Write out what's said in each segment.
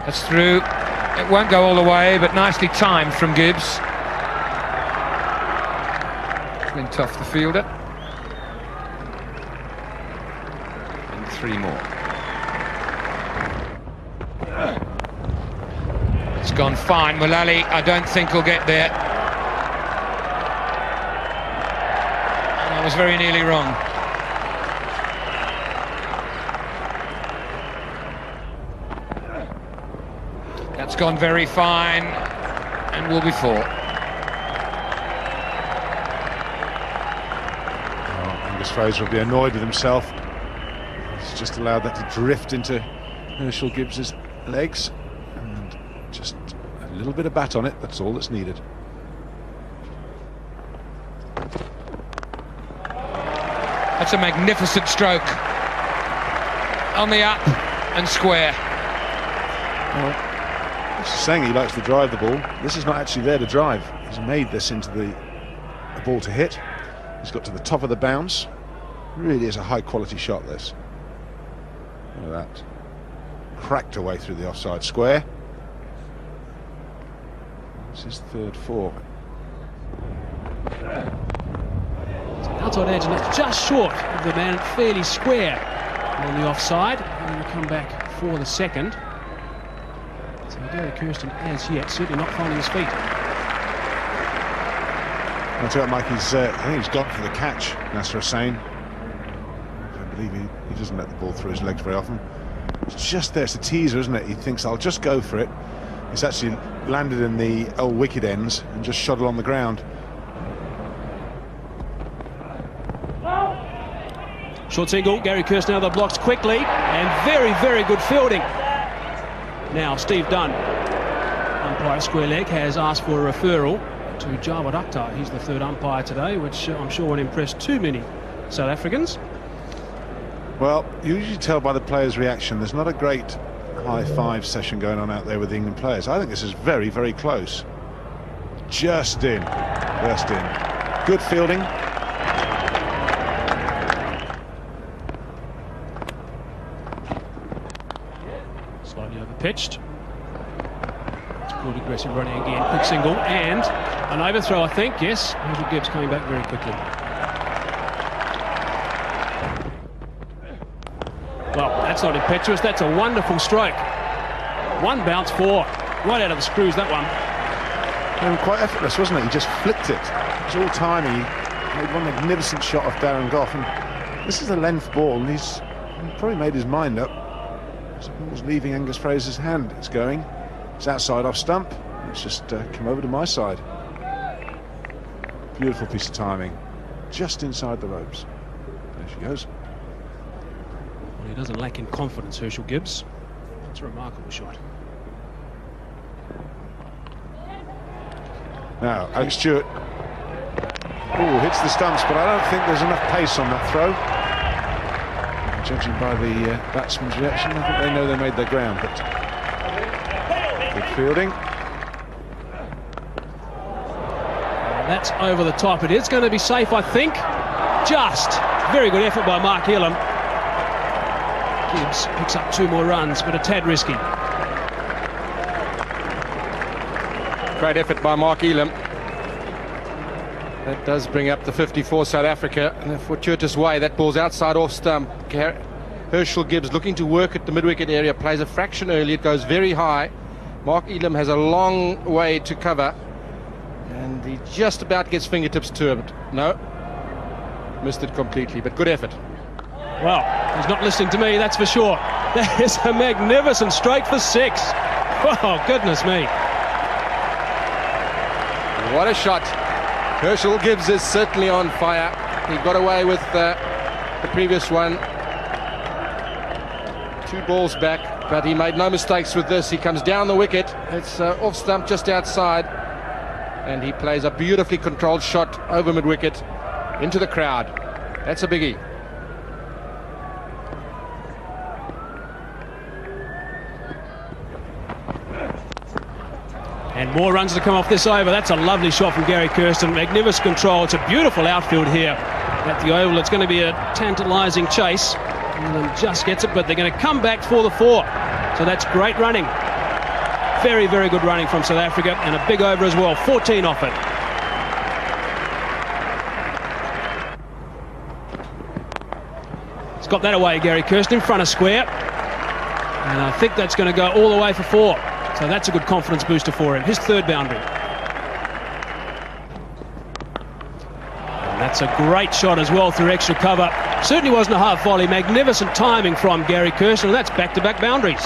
That's through. It won't go all the way, but nicely timed from Gibbs. Went off the fielder. And 3 more. It's gone fine. Mullally, I don't think will get there. And I was very nearly wrong. That's gone very fine and will be 4. Fraser will be annoyed with himself. He's just allowed that to drift into Herschelle Gibbs's legs, and just a little bit of bat on it, that's all that's needed. That's a magnificent stroke. On the up and square. Well, he's saying he likes to drive the ball. This is not actually there to drive. He's made this into the ball to hit. He's got to the top of the bounce. Really is a high-quality shot, this. Look at that. Cracked away through the offside square. This is 3rd 4. It's an outside edge, and it's just short of the man, fairly square on the offside. And we'll come back for the second. So Gary Kirsten, as yet, certainly not finding his feet. I'll tell you what, Mike, I think he's gone for the catch, Nasser Hussain. I believe he doesn't let the ball through his legs very often. It's just there, it's a teaser, isn't it? He thinks, I'll just go for it. It's actually landed in the old wicket ends and just shot along the ground. Short single, Gary Kirsten out of the blocks quickly, and very, very good fielding. Now, Steve Dunn, umpire square leg, has asked for a referral to Jawad Akhtar. He's the 3rd umpire today, which I'm sure won't impress too many South Africans. Well, you usually tell by the players' reaction. There's not a great high-five session going on out there with the England players. I think this is very, very close. Just in. Just in. Good fielding. Slightly overpitched. Good aggressive running again, quick single, and an overthrow, I think, yes. Herschelle Gibbs coming back very quickly. Well, that's not impetuous, that's a wonderful stroke. 1 bounce 4, right out of the screws, that one. And quite effortless, wasn't it? He just flicked it. It was all timing. He made one magnificent shot off Darren Gough, and this is a length ball, and he's probably made his mind up. The ball's leaving Angus Fraser's hand. It's going. It's outside off stump. It's just come over to my side. Beautiful piece of timing. Just inside the ropes. There she goes. Well, he doesn't lack in confidence, Herschelle Gibbs. It's a remarkable shot. Now, Alex Stewart. Oh, hits the stumps, but I don't think there's enough pace on that throw. Judging by the batsman's reaction, I think they know they made their ground, but good fielding. That's over the top. It is going to be safe, I think. Just very good effort by Mark Elam. Gibbs picks up 2 more runs, but a tad risky. Great effort by Mark Elam. That does bring up the 54 South Africa in a fortuitous way. That ball's outside off stump. Herschelle Gibbs looking to work at the mid-wicket area, plays a fraction early, it goes very high. Mark Elam has a long way to cover, and he just about gets fingertips to it. No, missed it completely, but good effort. Well, he's not listening to me, that's for sure. That is a magnificent strike for 6. Oh, goodness me. What a shot. Herschelle Gibbs is certainly on fire. He got away with the previous one. 2 balls back, but he made no mistakes with this. He comes down the wicket. It's off stump just outside, and he plays a beautifully controlled shot over mid-wicket into the crowd. That's a biggie. And more runs to come off this over. That's a lovely shot from Gary Kirsten. Magnificent control. It's a beautiful outfield here at the Oval. It's going to be a tantalising chase. England just gets it, but they're going to come back for the 4. So that's great running. very, very good running from South Africa, and a big over as well, 14 off it. He's got that away, Gary Kirsten, in front of square. And I think that's going to go all the way for 4. So that's a good confidence booster for him. His third boundary. And that's a great shot as well through extra cover. Certainly wasn't a half volley. Magnificent timing from Gary Kirsten. And that's back-to-back boundaries.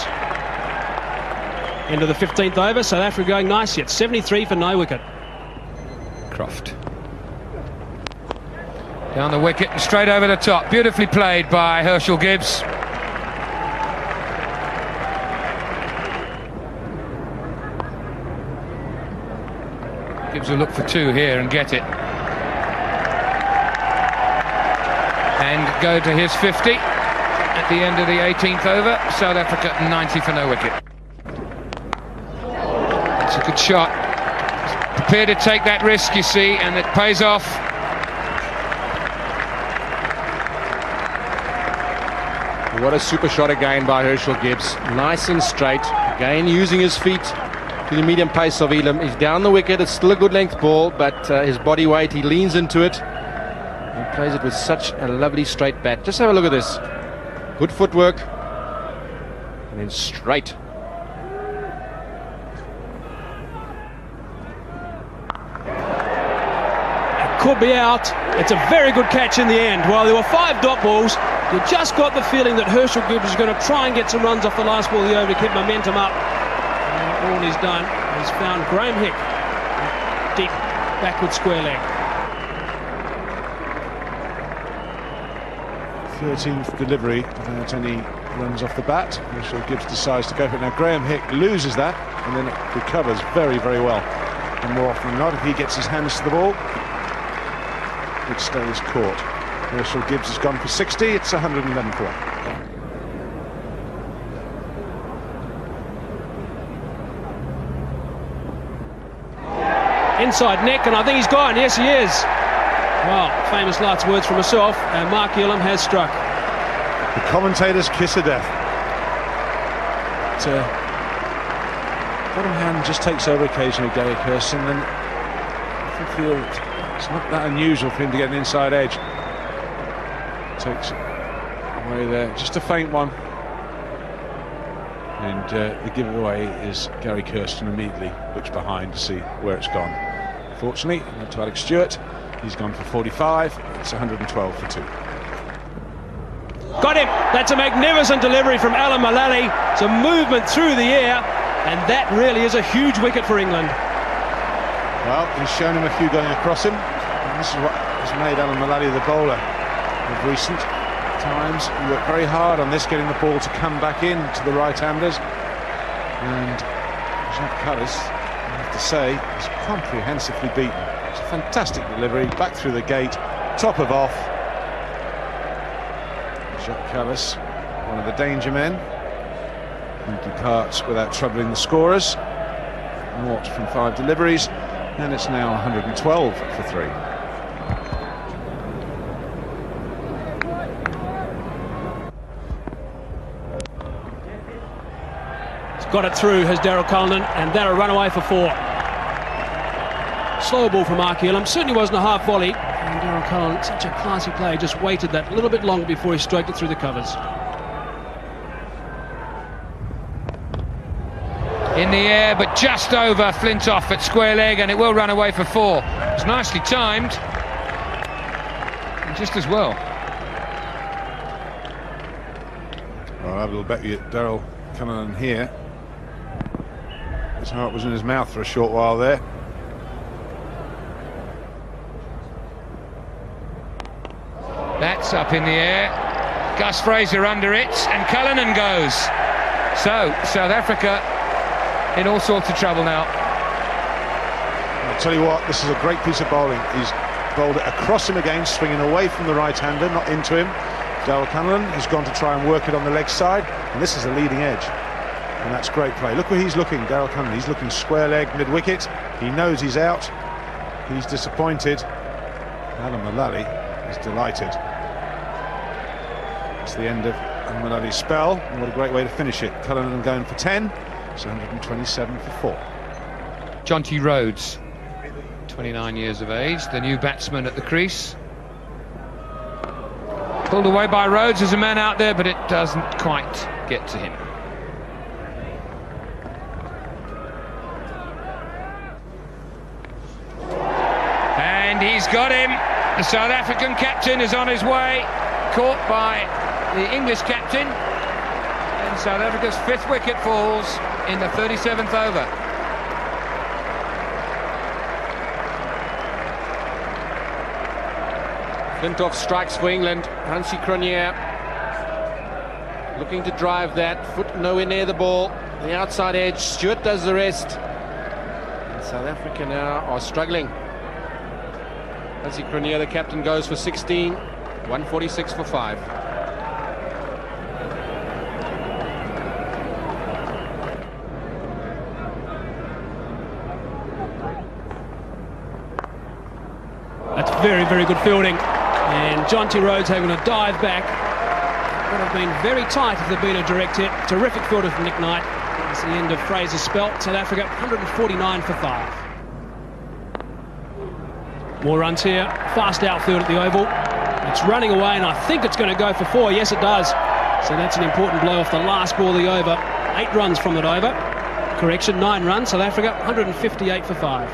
Into the 15th over. South Africa going nicely at 73 for no wicket. Croft. Down the wicket and straight over the top. Beautifully played by Herschelle Gibbs. Gibbs will look for 2 here and get it. And go to his 50 at the end of the 18th over. South Africa 90 for no wicket. It's a good shot. Prepared to take that risk, you see, and it pays off. What a super shot again by Herschelle Gibbs. Nice and straight. Again, using his feet to the medium pace of Elam. He's down the wicket. It's still a good length ball, but his body weight, he leans into it. He plays it with such a lovely straight bat. Just have a look at this. Good footwork. And then straight. It could be out. It's a very good catch in the end. While there were 5 dot balls, you just got the feeling that Herschelle Gibbs is going to try and get some runs off the last ball of the over to keep momentum up. And all he's done is found Graham Hick deep backward square leg. 13th delivery without any runs off the bat. Herschelle Gibbs decides to go for it. Now Graham Hick loses that and then it recovers very, very well. And more often than not, if he gets his hands to the ball, it stays caught. Herschelle Gibbs has gone for 60, it's 111 for 1. Inside neck, and I think he's gone. Yes, he is. Well, famous last words from myself, and Mark Elam has struck. The commentator's kiss of death. Bottom hand just takes over occasionally, Gary Kirsten, and I feel it's not that unusual for him to get an inside edge. Takes away there, just a faint one. And the giveaway is Gary Kirsten immediately looks behind to see where it's gone. Fortunately, went to Alex Stewart. He's gone for 45. It's 112 for 2. Got him. That's a magnificent delivery from Allan Mullally. It's a movement through the air, and that really is a huge wicket for England. Well, he's shown him a few going across him. And this is what has made Allan Mullally the bowler of recent times. He worked very hard on this, getting the ball to come back in to the right-handers. And Jacques Kallis, I have to say, is comprehensively beaten. It's a fantastic delivery, back through the gate, top of off. Jacques Kallis, one of the danger men, who departs without troubling the scorers. 0 from 5 deliveries, and it's now 112 for 3. Got it through, has Daryl Cullinan, and that'll run away for 4. Slow ball from Mark Elam, certainly wasn't a half volley, and Daryl Cullinan, such a classy player, just waited that little bit longer before he stroked it through the covers. In the air, but just over Flintoff at square leg, and it will run away for 4. It's nicely timed, and just as well. Well, I will bet you Daryl Cullinan here. His heart was in his mouth for a short while there. That's up in the air. Gus Fraser under it, and Cullinan goes. So, South Africa in all sorts of trouble now. I'll tell you what, this is a great piece of bowling. He's bowled it across him again, swinging away from the right-hander, not into him. Daryl Cullinan has gone to try and work it on the leg side, and this is a leading edge. And that's great play. Look where he's looking, Daryl Cullinan. He's looking square leg, mid-wicket. He knows he's out. He's disappointed. Allan Mullally is delighted. It's the end of Mullally's spell, and what a great way to finish it. Cullinan going for 10. It's 127 for 4. Jonty Rhodes, 29 years of age, the new batsman at the crease. Pulled away by Rhodes, there's a man out there, but it doesn't quite get to him. And he's got him. The South African captain is on his way, caught by the English captain. And South Africa's 5th wicket falls in the 37th over. Flintoff strikes for England. Hansie Cronje looking to drive that. Foot nowhere near the ball. The outside edge. Stewart does the rest. And South Africa now are struggling. Hansie Cronje, the captain, goes for 16. 146 for 5. That's very, very good fielding. And Jonty Rhodes having to dive back. Would have been very tight if there'd been a direct hit. Terrific fielder from Nick Knight. That's the end of Fraser's spell. South Africa 149 for 5. More runs here. Fast outfield at the Oval. It's running away, and I think it's going to go for 4. Yes, it does. So that's an important blow off the last ball of the over. 8 runs from that over. Correction, 9 runs. South Africa 158 for 5.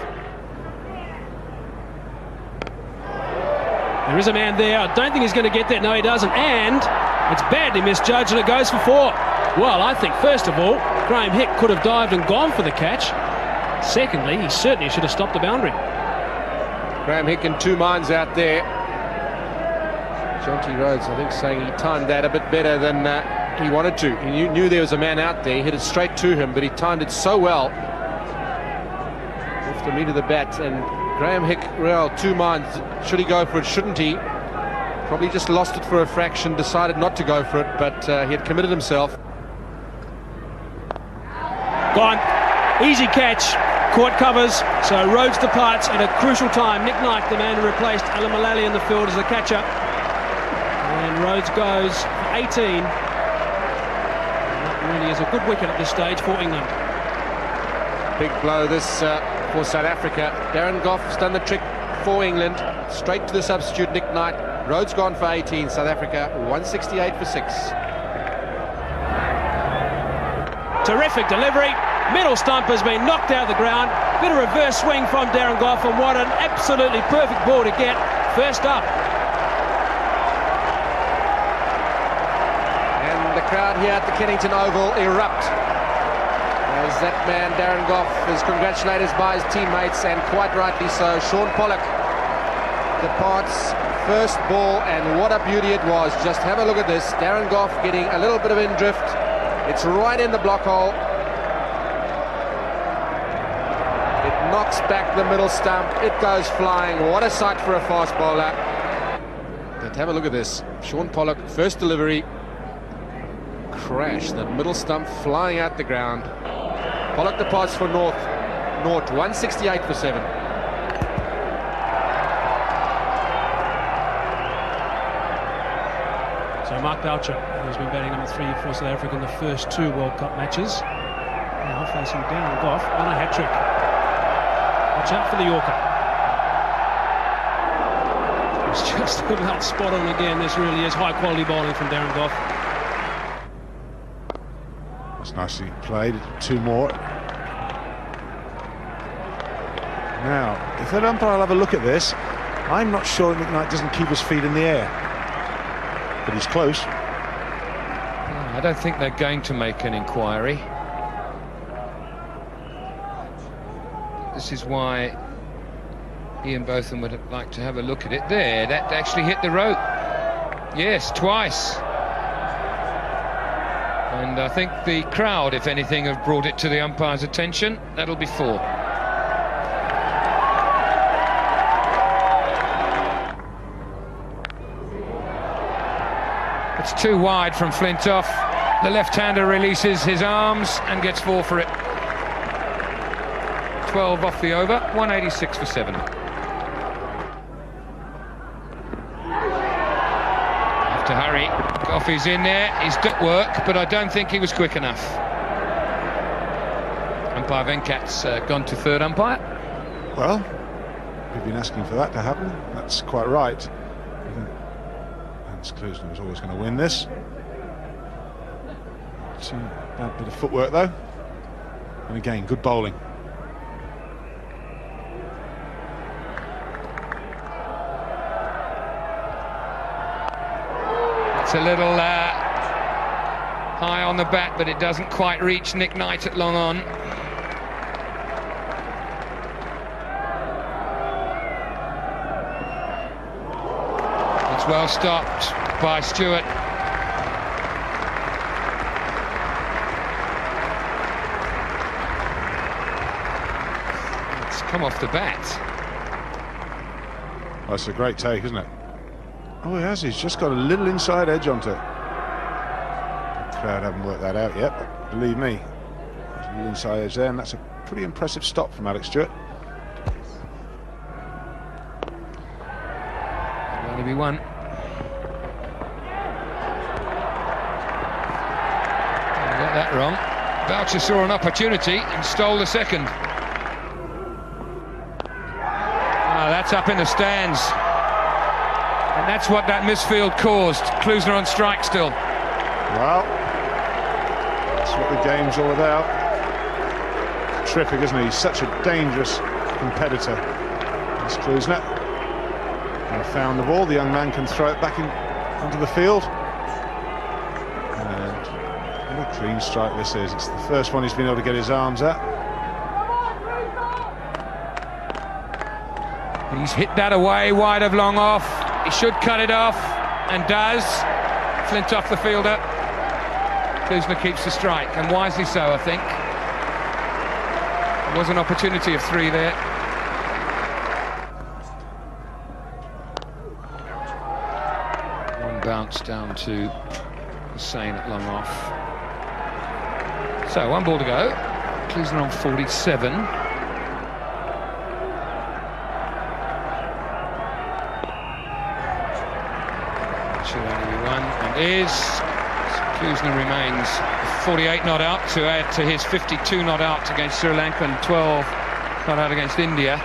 There is a man there. I don't think he's going to get that. No, he doesn't. And it's badly misjudged, and it goes for 4. Well, I think, first of all, Graham Hick could have dived and gone for the catch. Secondly, he certainly should have stopped the boundary. Graham Hick in 2 minds out there. Jonty Rhodes, I think, saying he timed that a bit better than he wanted to. He knew there was a man out there. He hit it straight to him, but he timed it so well off the meat of the bat. And Graham Hick, well, 2 minds. Should he go for it? Shouldn't he? Probably just lost it for a fraction, decided not to go for it, but he had committed himself. Gone. Easy catch. Caught covers. So Rhodes departs at a crucial time. Nick Knight, the man who replaced Allan Mullally in the field as the catcher. And Rhodes goes for 18. That really is a good wicket at this stage for England. Big blow this for South Africa. Darren Goff's done the trick for England. Straight to the substitute Nick Knight. Rhodes gone for 18. South Africa 168 for 6. Terrific delivery. Middle stump has been knocked out of the ground. Bit of reverse swing from Darren Goff, and what an absolutely perfect ball to get first up. And the crowd here at the Kennington Oval erupt as that man Darren Goff is congratulated by his teammates, and quite rightly so. Sean Pollock departs first ball, and what a beauty it was. Just have a look at this. Darren Goff getting a little bit of in drift. It's right in the block hole. It knocks back the middle stump. It goes flying. What a sight for a fast bowler. But have a look at this. Sean Pollock, first delivery. Crash. The middle stump flying out the ground. Pollock departs for North. 168 for 7. So Mark Boucher, who's been batting number 3 for South Africa in the first 2 World Cup matches, now facing Darren Goff on a hat-trick. Watch out for the Yorker. It's just about spot on again. This really is high-quality bowling from Darren Goff. That's nicely played. 2 more. Now, if that umpire will have a look at this, I'm not sure Nick Knight doesn't keep his feet in the air. But he's close. I don't think they're going to make an inquiry. This is why Ian Botham would like to have a look at it. There, that actually hit the rope. Yes, twice. And I think the crowd, if anything, have brought it to the umpire's attention. That'll be 4. It's too wide from Flintoff. The left-hander releases his arms and gets 4 for it. 12 off the over, 186 for 7. Have to hurry. Goff is in there. He's done work, but I don't think he was quick enough. Umpire Venkat's gone to third umpire. Well, we've been asking for that to happen. That's quite right. Klusener was always going to win this. Bad bit of footwork though. And again, good bowling. It's a little high on the bat, but it doesn't quite reach Nick Knight at long on. It's well stopped by Stewart. It's come off the bat. That's a great take, isn't it? Oh, he has. He's just got a little inside edge onto it. The crowd haven't worked that out yet, but believe me, there's a little inside edge there, and that's a pretty impressive stop from Alex Stewart. It'll only be one. Got that wrong. Boucher saw an opportunity and stole the second. Ah, that's up in the stands. And that's what that misfield caused. Klusener on strike still. Well, that's what the game's all about. Terrific, isn't he? He's such a dangerous competitor. This Klusener. And found the ball. The young man can throw it back onto the field. And what a clean strike this is. It's the first one he's been able to get his arms at. He's hit that away, wide of long off. He should cut it off, and does. Flint off the fielder. Klusener keeps the strike, and wisely so, I think. There was an opportunity of three there. One bounce down to Hussain at long off. So, one ball to go. Klusener on 47. Klusener remains 48 not out to add to his 52 not out against Sri Lanka and 12 not out against India.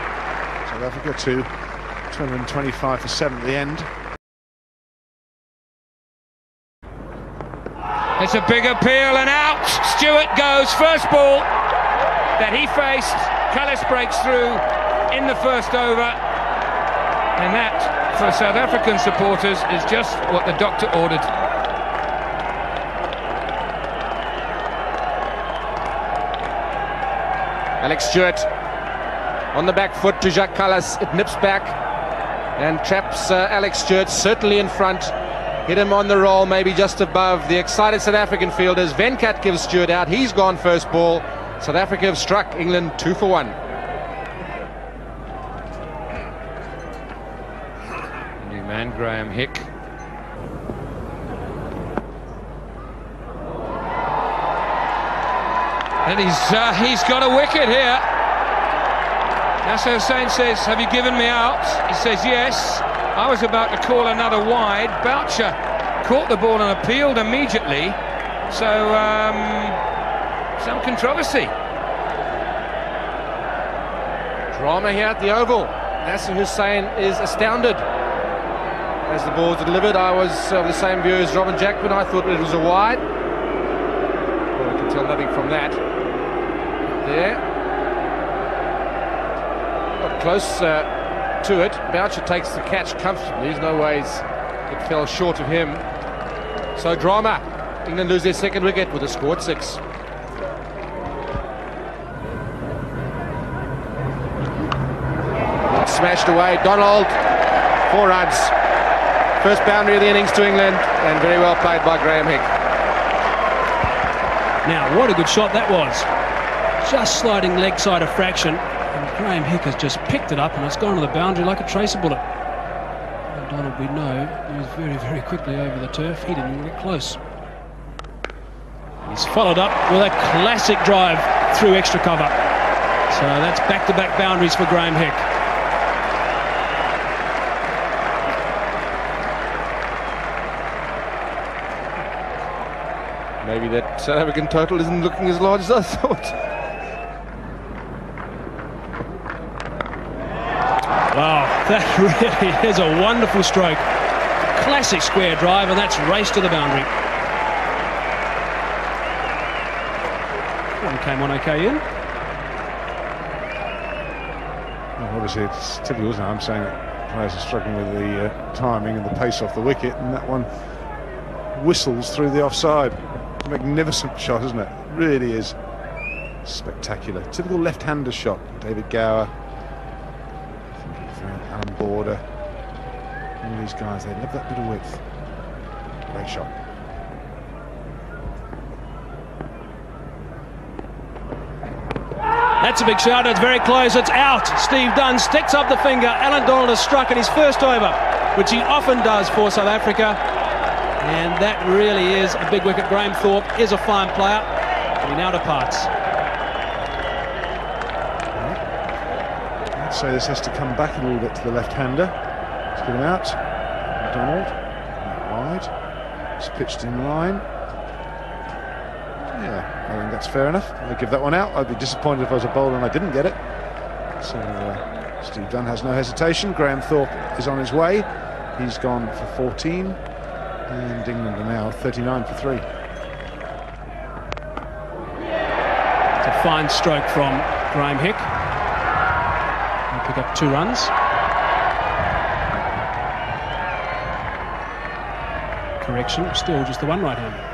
South Africa 225 for 7 at the end. It's a big appeal and out. Stewart goes. First ball that he faced. Kallis breaks through in the first over, and that, for South African supporters, is just what the doctor ordered. Alex Stewart on the back foot to Jacques Kallis. It nips back and traps Alex Stewart certainly in front. Hit him on the roll, maybe just above the excited South African fielders. Venkat gives Stewart out. He's gone first ball. South Africa have struck England 2 for 1. New man, Graham Hick. And he's got a wicket here. Nasser Hussain says, "Have you given me out?" He says, "Yes." I was about to call another wide. Boucher caught the ball and appealed immediately. So, some controversy. Drama here at the Oval. Nasser Hussain is astounded. As the ball was delivered, I was of the same view as Robin Jackman. I thought it was a wide. Well, I can tell nothing from that. There. Got close to it. Boucher takes the catch comfortably. There's no ways it fell short of him. So drama. England lose their second wicket with a score at 6. Smashed away. Donald, 4 runs. First boundary of the innings to England, and very well played by Graham Hick. Now, what a good shot that was. Just sliding leg side of fraction, and Graham Hick has just picked it up, and it's gone to the boundary like a tracer bullet. Allan Donald, we know, moves very, very quickly over the turf. He didn't even get close. He's followed up with a classic drive through extra cover. So that's back-to-back boundaries for Graham Hick. Maybe that South African total isn't looking as large as I thought. That really is a wonderful stroke. Classic square drive, and that's race to the boundary. One came on okay in. Well, obviously, it's typical, isn't it? I'm saying that players are struggling with the timing and the pace off the wicket, and that one whistles through the offside. Magnificent shot, isn't it? Really is spectacular. Typical left-hander shot. David Gower, Alan Border, all these guys, they love that bit of width. Great shot. That's a big shot. It's very close. It's out. Steve Dunn sticks up the finger. Allan Donald has struck in his first over, which he often does for South Africa. And that really is a big wicket. Graham Thorpe is a fine player. He now departs. I'd say this has to come back a little bit to the left-hander. Let's get him out. Donald, wide. It's pitched in line. Yeah, I think that's fair enough. I'll give that one out. I'd be disappointed if I was a bowler and I didn't get it. So Steve Dunn has no hesitation. Graham Thorpe is on his way. He's gone for 14. And England are now 39 for 3. It's a fine stroke from Graham Hick. He'll pick up 2 runs. Correction, still just the one right-hander.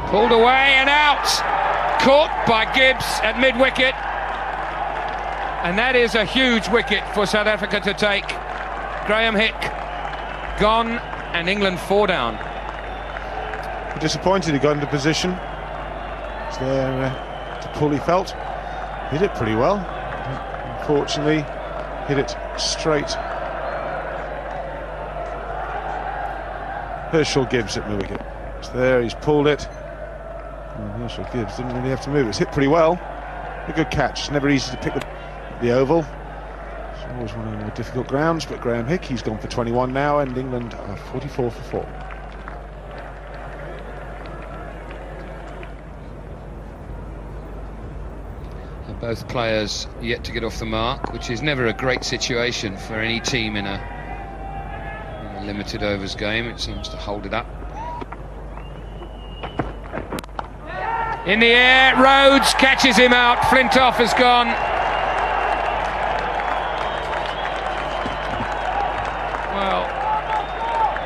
Pulled away and out. Caught by Gibbs at mid-wicket. And that is a huge wicket for South Africa to take. Graham Hick gone and England 4 down. Disappointed he got into position. It's there to pull, he felt. Hit it pretty well. Unfortunately, hit it straight. Herschelle Gibbs at mid-wicket. It's there, he's pulled it. And Herschelle Gibbs didn't really have to move. It's hit pretty well. A good catch. It's never easy to pick the oval. It's always one of the more difficult grounds, but Graham Hick, he's gone for 21 now, and England are 44 for 4. Both players yet to get off the mark, which is never a great situation for any team in a limited overs game. It seems to hold it up. In the air, Rhodes catches him out. Flintoff has gone. Well,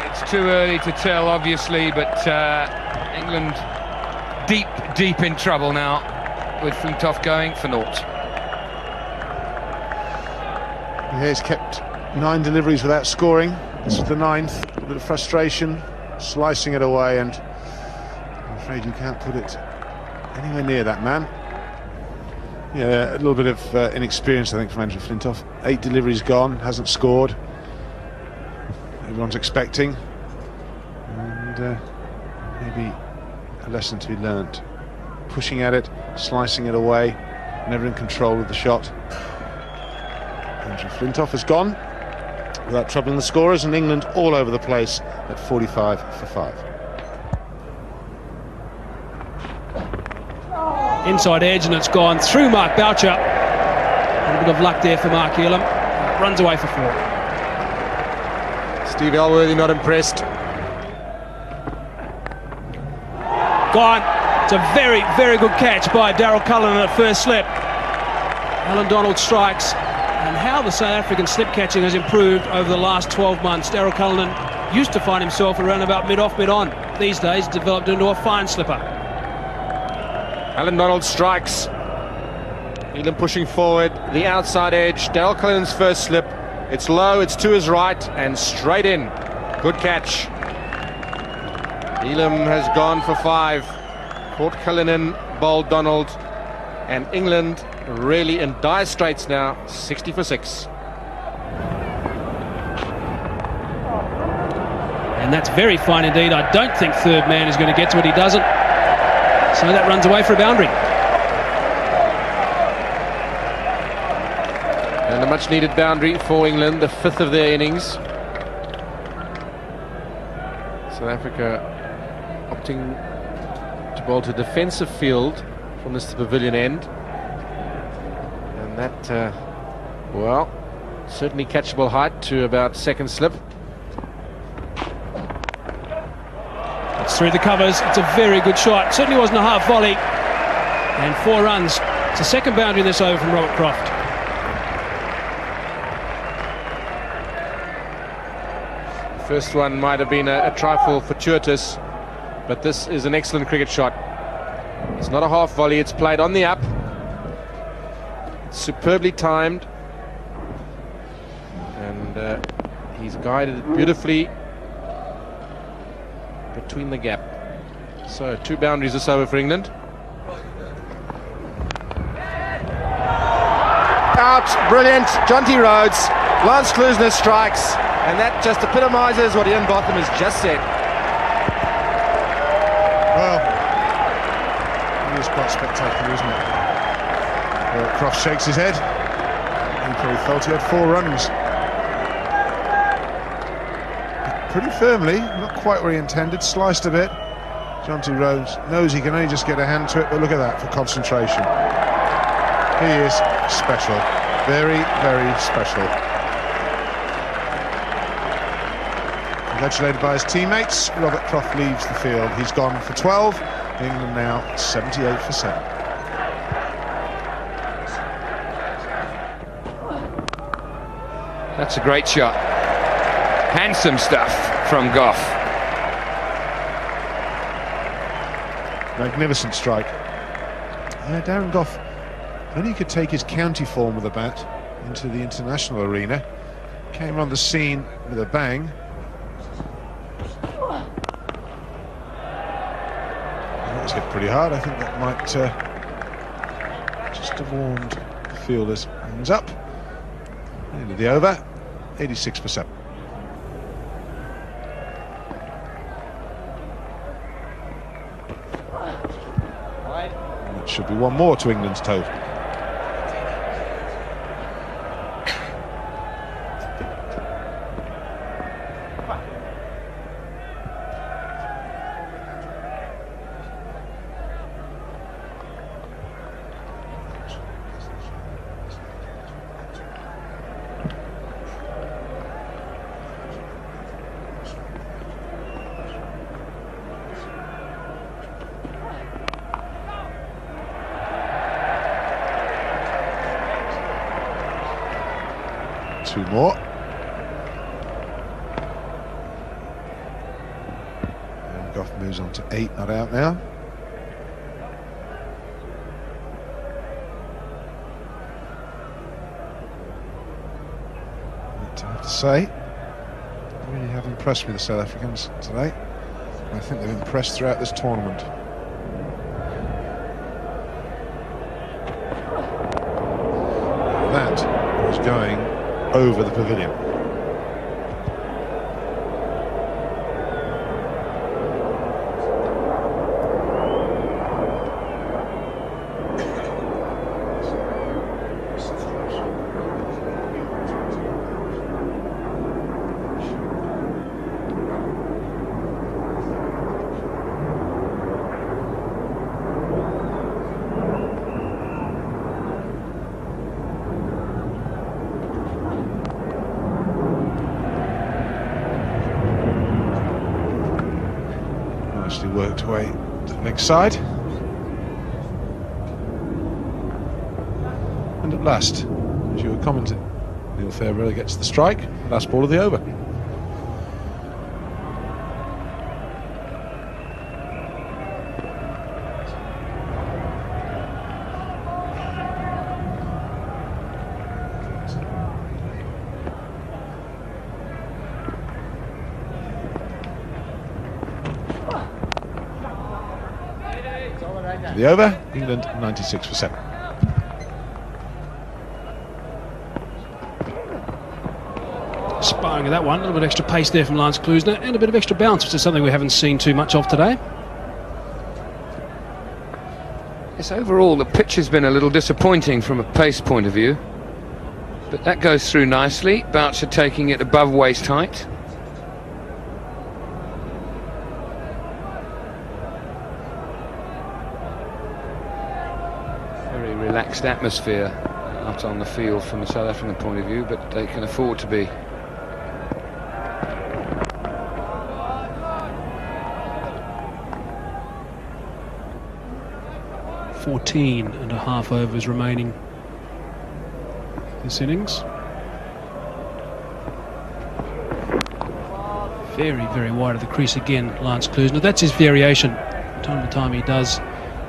it's too early to tell, obviously, but England deep in trouble now, with Flintoff going for naught. Yeah, he's kept 9 deliveries without scoring. This is the 9th. A bit of frustration, slicing it away, and I'm afraid you can't put it anywhere near that man. Yeah, a little bit of inexperience, I think, from Andrew Flintoff. 8 deliveries gone, hasn't scored. Everyone's expecting, and maybe a lesson to be learnt. Pushing at it, slicing it away, never in control of the shot. Andrew Flintoff has gone without troubling the scorers, and England all over the place at 45 for 5. Inside edge, and it's gone through Mark Boucher. A bit of luck there for Mark Elam. Runs away for 4. Steve Elworthy not impressed. Gone. It's a very, very good catch by Daryl Cullen at first slip. Allan Donald strikes, and how the South African slip catching has improved over the last 12 months. Daryl Cullen used to find himself around about mid-off, mid-on. These days developed into a fine slipper. Allan Donald strikes. Elam pushing forward, the outside edge. Daryl Cullen's first slip. It's low, it's to his right, and straight in. Good catch. Elam has gone for 5. Caught Cullinan, bowled Donald, and England really in dire straits now, 60 for 6. And that's very fine indeed. I don't think third man is going to get to it. He doesn't. So that runs away for a boundary. And a much needed boundary for England, the 5th of their innings. South Africa opting to bowl to defensive field from this pavilion end, and And that, well, certainly catchable height to about second slip. It's through the covers. It's a very good shot. Certainly wasn't a half volley. And 4 runs. It's the second boundary this over from Robert Croft. First one might have been a trifle fortuitous, but this is an excellent cricket shot. It's not a half volley, it's played on the up. It's superbly timed. And he's guided it beautifully between the gap. So 2 boundaries this over for England. Out, brilliant, Jonty Rhodes, Lance Klusener strikes, and that just epitomises what Ian Botham has just said. Well, it is quite spectacular, isn't it? Croft shakes his head. He probably felt he had 4 runs. Pretty firmly, not quite where he intended, sliced a bit. Jonty Rhodes knows he can only just get a hand to it, but look at that for concentration. He is special, very, very special. Congratulated by his teammates, Robert Croft leaves the field. He's gone for 12, England now 78 for 7. That's a great shot. Handsome stuff from Goff. Magnificent strike. Yeah, Darren Goff, if only he could take his county form with a bat into the international arena. Came on the scene with a bang. That was hit pretty hard. I think that might just have warned the fielders. Hands up. End of the over. 86%. That should be 1 more to England's total. Two more. And Goff moves on to 8, not out now. I have to say, they really have impressed me, the South Africans, today. I think they've impressed throughout this tournament. That was going over the pavilion. Worked away to the next side, and at last, as you were commenting, Neil Fairbrother gets the strike, last ball of the over. The over, England 96 for 7. Sparring of that one, a little bit extra pace there from Lance Klusener and a bit of extra bounce, which is something we haven't seen too much of today. Yes, overall the pitch has been a little disappointing from a pace point of view, but that goes through nicely. Boucher taking it above waist height. Relaxed atmosphere not on the field from a South African point of view, but they can afford to be. .14.5 overs remaining this innings. Very, very wide of the crease again, Lance Klusener. That's his variation. From time to time he does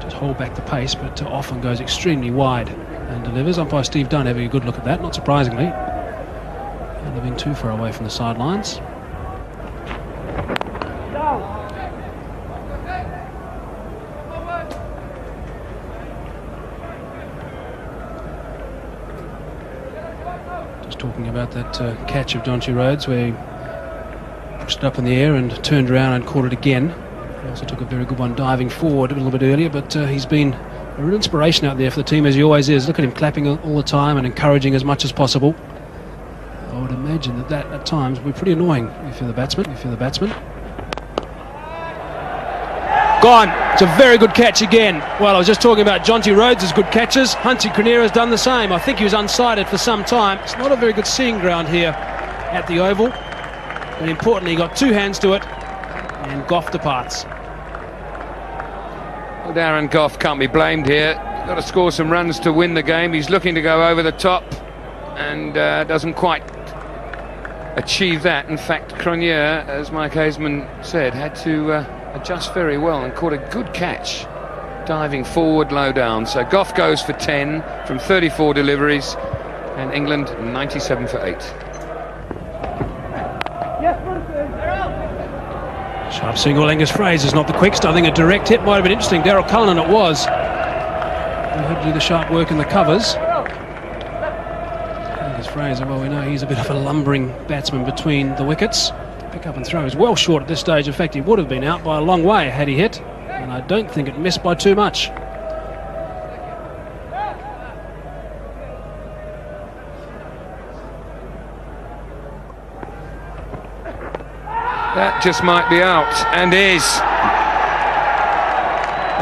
just hold back the pace, but often goes extremely wide and delivers. Umpire Steve Dunn having a good look at that, not surprisingly. And they've been too far away from the sidelines. Just talking about that catch of Jonty Rhodes where he pushed it up in the air and turned around and caught it again. He also took a very good one diving forward a little bit earlier, but he's been a real inspiration out there for the team, as he always is. Look at him clapping all the time and encouraging as much as possible. I would imagine that at times would be pretty annoying if you're the batsman. Gone. It's a very good catch again. Well, I was just talking about Jonty Rhodes' good catches. Hunty Cronera has done the same. I think he was unsighted for some time. It's not a very good seeing ground here at the Oval. But importantly, he got two hands to it and Goff departs. Well, Darren Goff can't be blamed here. Got to score some runs to win the game. He's looking to go over the top and doesn't quite achieve that. In fact, Cronera, as Mike Haseman said, had to adjust very well and caught a good catch, diving forward low down. So Goff goes for 10 from 34 deliveries, and England 97 for 8. Sharp single. Angus Fraser's not the quickest. I think a direct hit might have been interesting. Daryl Cullinan it was. He had to do the sharp work in the covers. Angus Fraser, well, we know he's a bit of a lumbering batsman between the wickets. Pick up and throw is well short at this stage. In fact, he would have been out by a long way had he hit, and I don't think it missed by too much. That just might be out, and is.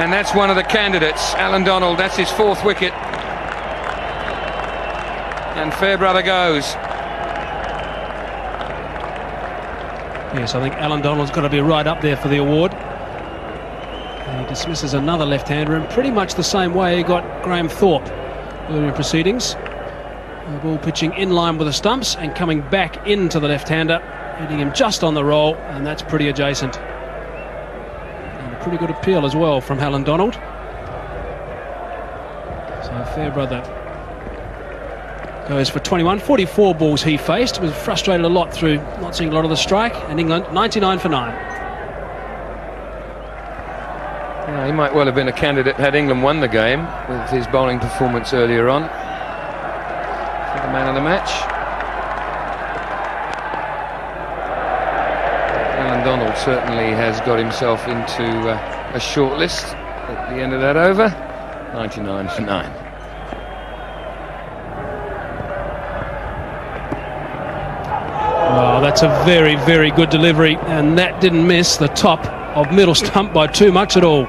And that's one of the candidates, Allan Donald. That's his 4th wicket. And Fairbrother goes. Yes, I think Allan Donald's got to be right up there for the award. And he dismisses another left-hander in pretty much the same way he got Graham Thorpe earlier in proceedings. The ball pitching in line with the stumps and coming back into the left-hander, hitting him just on the roll, and that's pretty adjacent. And a pretty good appeal as well from Allan Donald. So Fairbrother goes for 21. 44 balls he faced, was frustrated a lot through not seeing a lot of the strike, and England 99 for 9. Yeah, he might well have been a candidate had England won the game with his bowling performance earlier on. For the man of the match. Allan Donald certainly has got himself into a short list at the end of that over. 99 for 9. Oh, that's a very, very good delivery, and that didn't miss the top of middle stump by too much at all.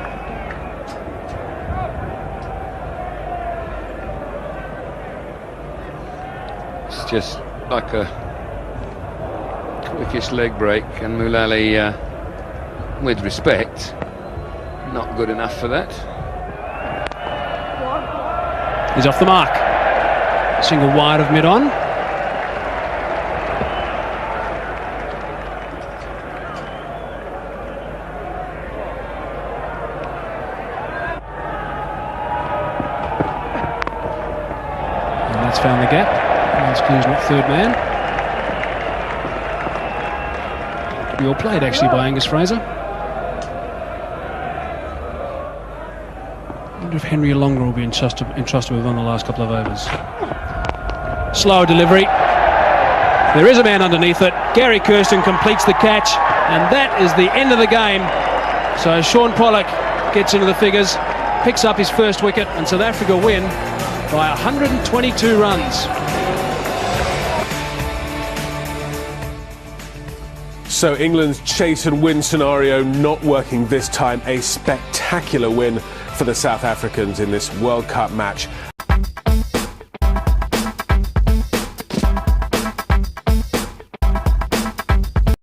It's just like a quickest leg break, and Mullally, with respect, not good enough for that. He's off the mark. Single wide of mid-on. And that's found the gap. That's Klusener, 3rd man. Well played actually by Angus Fraser. I wonder if Henry Longer will be entrusted with on the last couple of overs. Slow delivery. There is a man underneath it. Gary Kirsten completes the catch, and that is the end of the game. So Sean Pollock gets into the figures, picks up his 1st wicket, and South Africa win by 122 runs. So England's chase and win scenario not working this time. A spectacular win for the South Africans in this World Cup match